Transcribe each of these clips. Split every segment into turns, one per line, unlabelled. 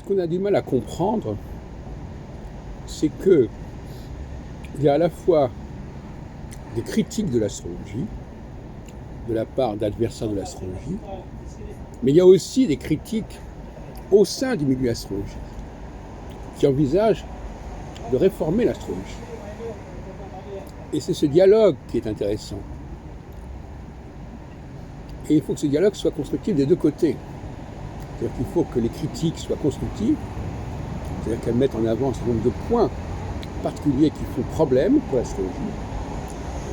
Ce qu'on a du mal à comprendre, c'est que il y a à la fois des critiques de l'astrologie, de la part d'adversaires de l'astrologie, mais il y a aussi des critiques au sein du milieu astrologique qui envisagent de réformer l'astrologie. Et c'est ce dialogue qui est intéressant. Et il faut que ce dialogue soit constructif des deux côtés. C'est-à-dire qu'il faut que les critiques soient constructives, c'est-à-dire qu'elles mettent en avant un certain nombre de points particuliers qui font problème pour l'astrologie,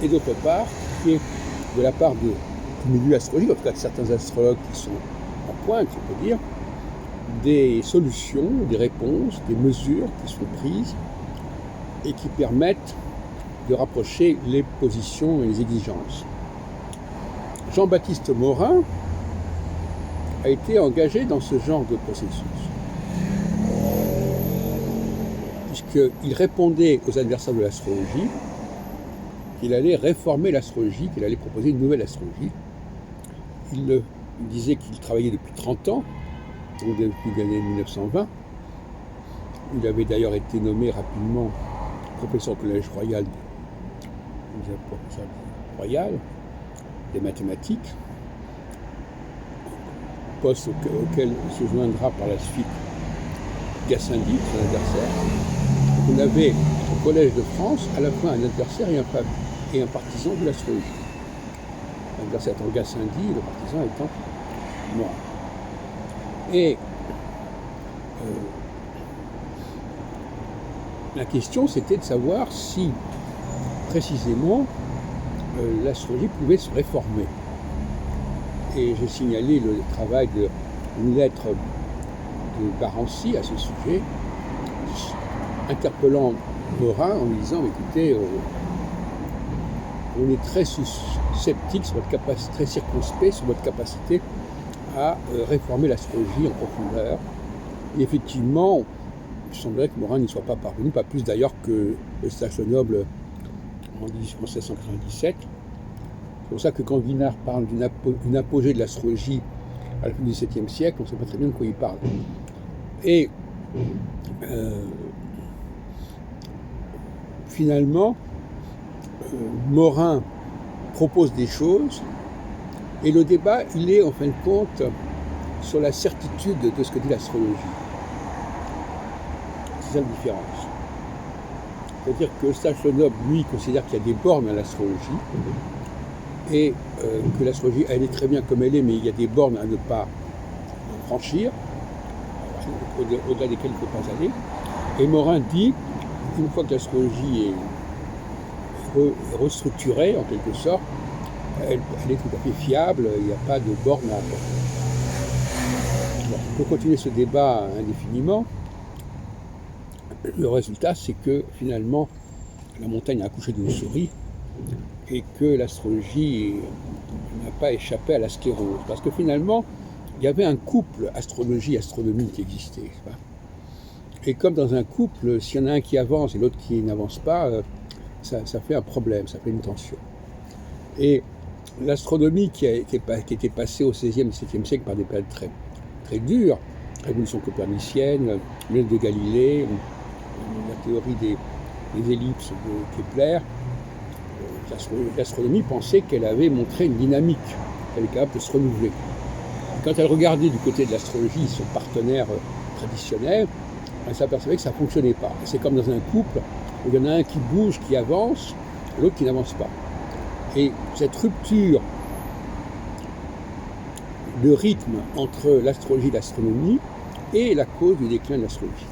et d'autre part, qui est de la part du milieu astrologique, en tout cas de certains astrologues qui sont en pointe, on peut dire, des solutions, des réponses, des mesures qui sont prises et qui permettent de rapprocher les positions et les exigences. Jean-Baptiste Morin a été engagé dans ce genre de processus, puisqu'il répondait aux adversaires de l'astrologie qu'il allait réformer l'astrologie, qu'il allait proposer une nouvelle astrologie. Il disait qu'il travaillait depuis 30 ans, donc depuis l'année 1920. Il avait d'ailleurs été nommé rapidement professeur au Collège Royal, des mathématiques, poste auquel se joindra par la suite Gassendi, son adversaire. Donc on avait au Collège de France à la fois un adversaire et un partisan de l'astrologie. L'adversaire étant Gassendi, le partisan étant moi. Et la question, c'était de savoir si, précisément, l'astrologie pouvait se réformer. Et j'ai signalé le travail d'une lettre de Barancy à ce sujet, interpellant Morin en lui disant, écoutez, on est très sceptique sur votre capacité, très circonspect sur votre capacité à réformer l'astrologie en profondeur. Et effectivement, il semblerait que Morin n'y soit pas parvenu, pas plus d'ailleurs que Eustache-le-Noble en 1797. C'est pour ça que quand Guinard parle d'une apogée de l'astrologie à la fin du XVIIe siècle, on ne sait pas très bien de quoi il parle. Et finalement, Morin propose des choses, et le débat, il est en fin de compte sur la certitude de ce que dit l'astrologie. C'est ça la différence. C'est-à-dire que Eustache-le-Noble, lui, considère qu'il y a des bornes à l'astrologie, et que l'astrologie, elle est très bien comme elle est, mais il y a des bornes à ne pas franchir, au-delà desquelles il ne faut pas aller. Et Morin dit, une fois que l'astrologie est restructurée, en quelque sorte, elle est tout à fait fiable, il n'y a pas de borne à avoir. On peut continuer ce débat indéfiniment. Le résultat, c'est que finalement, la montagne a accouché d'une souris et que l'astrologie n'a pas échappé à la sclérose. Parce que finalement, il y avait un couple astrologie-astronomie qui existait. Et comme dans un couple, s'il y en a un qui avance et l'autre qui n'avance pas, ça fait un problème, ça fait une tension. Et l'astronomie qui était passée au XVIe et XVIIe siècle par des périodes très, très dures, révolution copernicienne, l'œil de Galilée, la théorie des ellipses de Kepler, l'astronomie pensait qu'elle avait montré une dynamique, qu'elle est capable de se renouveler. Et quand elle regardait du côté de l'astrologie son partenaire traditionnel, elle s'apercevait que ça ne fonctionnait pas. C'est comme dans un couple où il y en a un qui bouge, qui avance, et l'autre qui n'avance pas. Et cette rupture de rythme entre l'astrologie et l'astronomie est la cause du déclin de l'astrologie.